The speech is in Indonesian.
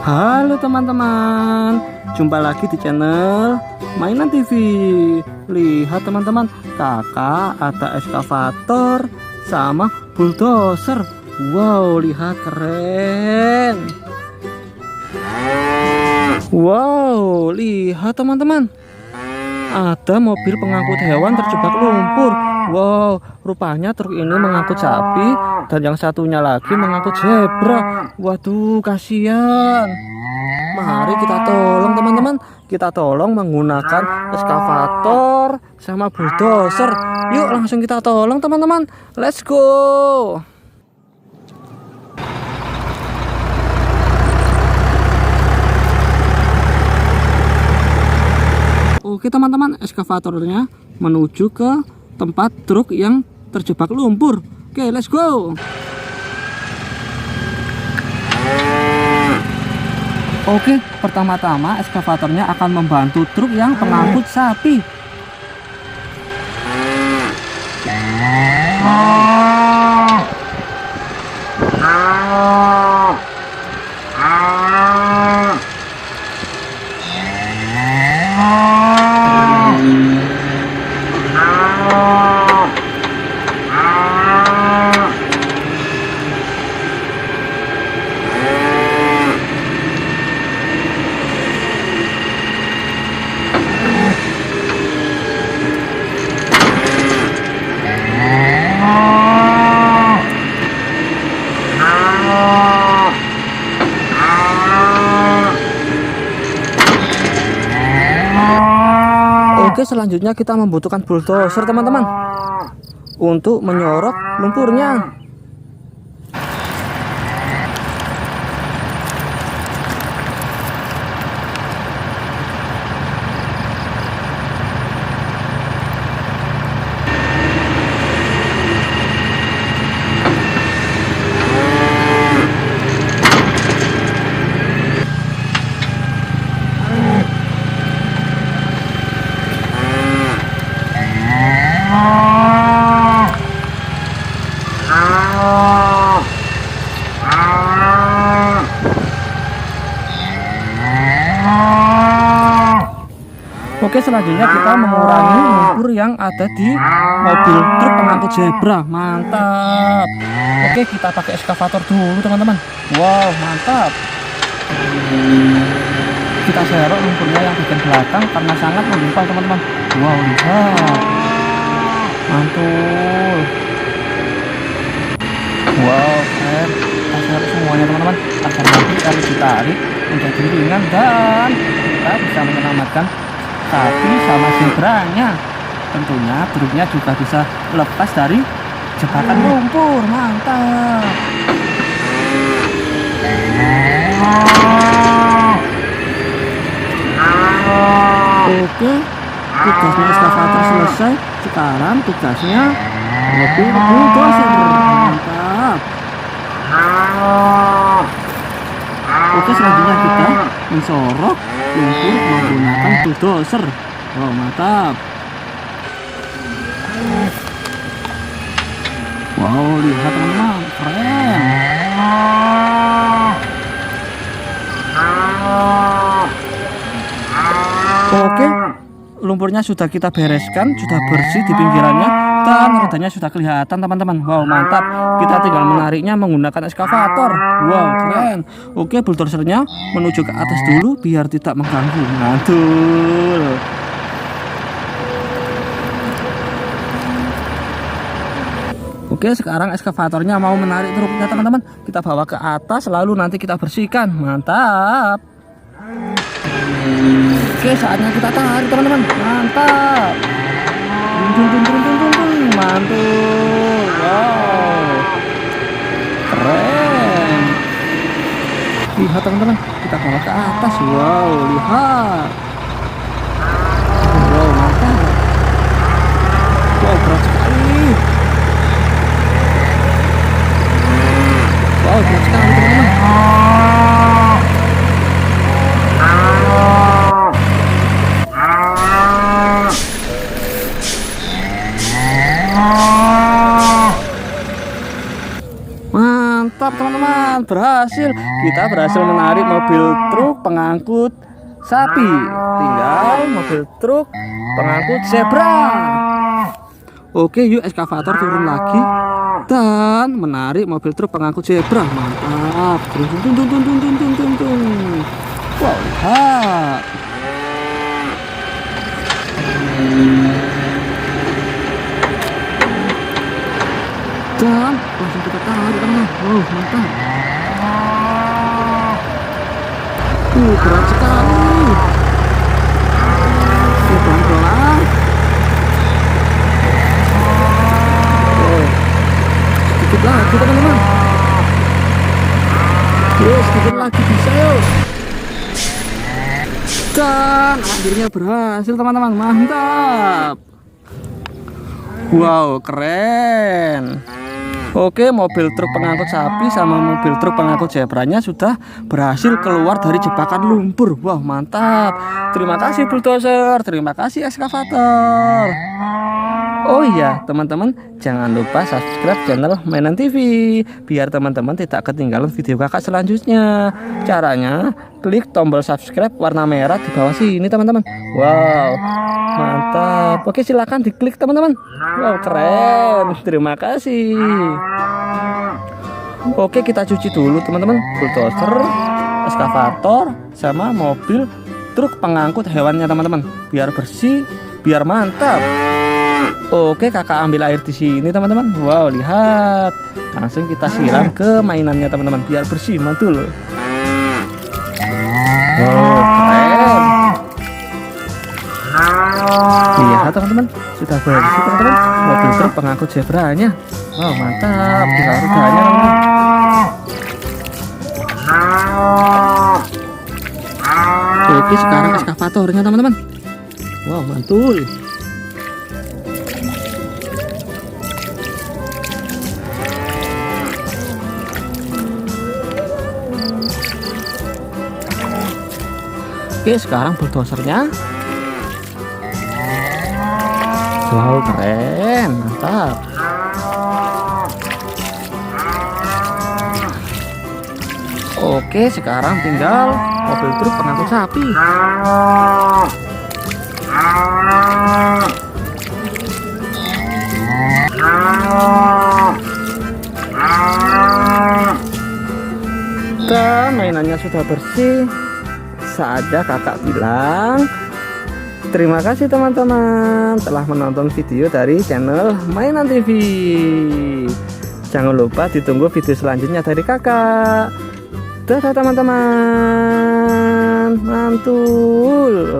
Halo teman-teman, jumpa lagi di channel Mainan TV. Lihat teman-teman, kakak ada eskavator sama bulldozer. Wow, lihat keren. Wow, lihat teman-teman, ada mobil pengangkut hewan terjebak lumpur. Wow, rupanya truk ini mengangkut sapi dan yang satunya lagi mengangkut zebra. Waduh, kasihan. Mari kita tolong teman-teman. Kita tolong menggunakan eskavator sama bulldozer. Yuk langsung kita tolong teman-teman. Let's go. Oke teman-teman, eskavatornya menuju ke tempat truk yang terjebak lumpur. Oke, let's go. Oke, pertama-tama eskavatornya akan membantu truk yang pengangkut sapi. Oke, selanjutnya kita membutuhkan bulldozer teman-teman untuk menyorok lumpurnya. Oke, selanjutnya kita mengurangi lumpur yang ada di mobil truk pengangkut zebra. Mantap. Oke, kita pakai eskavator dulu teman-teman. Wow, mantap. Kita serok lumpurnya yang bagian belakang karena sangat menggumpal teman-teman. Wow, lihat. Mantul. Wow, keren. Kita serok semuanya teman-teman agar nanti kalau ditarik menjadi ringan dan kita bisa menyelamatkan sapi sama zebranya. Tentunya truknya juga bisa lepas dari jebakan lumpur. Mantap. Oke, tugasnya eskavator selesai. Sekarang tugasnya mobil bulldozer. Mantap. Oke, selanjutnya kita mensorok lumpur menggunakan bulldozer. Wow, mantap. Wow, lihat teman-teman, keren. Oke, lumpurnya sudah kita bereskan, sudah bersih di pinggirannya dan rodanya sudah kelihatan teman-teman. Wow, mantap. Kita tinggal menariknya menggunakan eskavator. Wow, keren. Oke, bulldozernya menuju ke atas dulu biar tidak mengganggu. Mantul. Oke, sekarang eskavatornya mau menarik truknya teman-teman. Kita bawa ke atas lalu nanti kita bersihkan. Mantap. Oke, saatnya kita tarik teman-teman. Mantap. Mantul. Wow, keren. Lihat teman-teman, kita bawa ke atas. Wow, lihat. Wow, mantap. Wow, berat sekali. Wow, berat sekali teman-teman. Mantap teman-teman. teman-teman, berhasil. Kita berhasil menarik mobil truk pengangkut sapi. Tinggal mobil truk pengangkut zebra. Oke, yuk eskavator turun lagi dan menarik mobil truk pengangkut zebra. Mantap. Tung tung tung tung tung tung tung tung tung. Wow, lihat. Dan langsung kita tarik, teman-teman. Wow, mantap. Berat sekali. Oke, pelan-pelan. Sedikit lagi, teman-teman. Sedikit lagi bisa, yuk. Dan akhirnya berhasil, teman-teman. Mantap. Wow, keren. Oke, mobil truk pengangkut sapi sama mobil truk pengangkut zebranya sudah berhasil keluar dari jebakan lumpur. Wah, mantap. Terima kasih bulldozer, terima kasih eskavator. Oh iya, teman-teman, jangan lupa subscribe channel Mainan TV biar teman-teman tidak ketinggalan video kakak selanjutnya. Caranya, klik tombol subscribe warna merah di bawah sini, teman-teman. Wow, mantap. Oke, silakan diklik, teman-teman. Wow, keren. Terima kasih. Oke, kita cuci dulu, teman-teman. Bulldozer, eskavator, sama mobil truk pengangkut hewannya, teman-teman. Biar bersih, biar mantap. Oke, kakak ambil air di sini, teman-teman. Wow, lihat. Langsung kita siram ke mainannya, teman-teman, biar bersih, mantul. Wow, keren. Lihat, teman-teman, sudah bersih, teman-teman. Mobil truk pengangkut zebranya. Wow, mantap. Tinggal rudanya, teman-teman. Oke, sekarang eskavatornya, teman-teman. Wow, mantul. Oke, sekarang bulldozernya. Wow, keren, mantap. Oke, sekarang tinggal mobil truk pengangkut sapi. Dan mainannya sudah bersih. Saatnya kakak bilang terima kasih, teman-teman, telah menonton video dari channel Mainan TV. Jangan lupa ditunggu video selanjutnya dari kakak. Dadah, teman-teman, mantul.